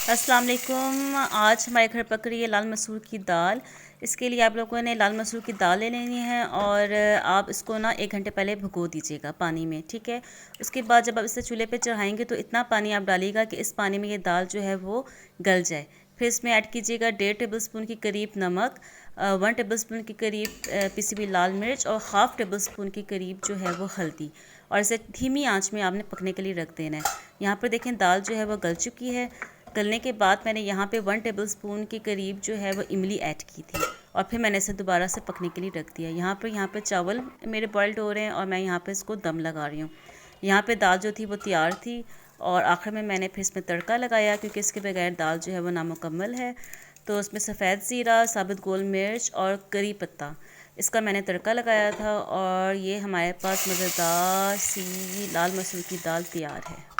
अस्सलाम वालेकुम। आज हमारे घर पक रही है लाल मसूर की दाल। इसके लिए आप लोगों ने लाल मसूर की दाल ले लेनी है और आप इसको ना 1 घंटे पहले भिगो दीजिएगा पानी में, ठीक है। उसके बाद जब आप इसे चूल्हे पे चढ़ाएंगे तो इतना पानी आप डालिएगा कि इस पानी में ये दाल जो है वो गल जाए। फिर इसमें ऐड कीजिएगा 1.5 टेबल स्पून के करीब नमक, 1 टेबल स्पून के करीब पिसी हुई लाल मिर्च और हाफ़ टेबल स्पून के करीब जो है वो हल्दी, और इसे धीमी आंच में आपने पकने के लिए रख देना है। यहाँ पर देखें दाल जो है वो गल चुकी है। गलने के बाद मैंने यहाँ पे 1 टेबल स्पून के करीब जो है वो इमली ऐड की थी और फिर मैंने इसे दोबारा से पकने के लिए रख दिया। यहाँ पे चावल मेरे बॉइल्ड हो रहे हैं और मैं यहाँ पे इसको दम लगा रही हूँ। यहाँ पे दाल जो थी वो तैयार थी और आखिर में मैंने फिर इसमें तड़का लगाया, क्योंकि इसके बगैर दाल जो है वो नामुकम्मल है। तो उसमें सफ़ेद ज़ीरा, साबुत गोल मिर्च और करी पत्ता, इसका मैंने तड़का लगाया था और ये हमारे पास मज़ेदार सी लाल मसूर की दाल तैयार है।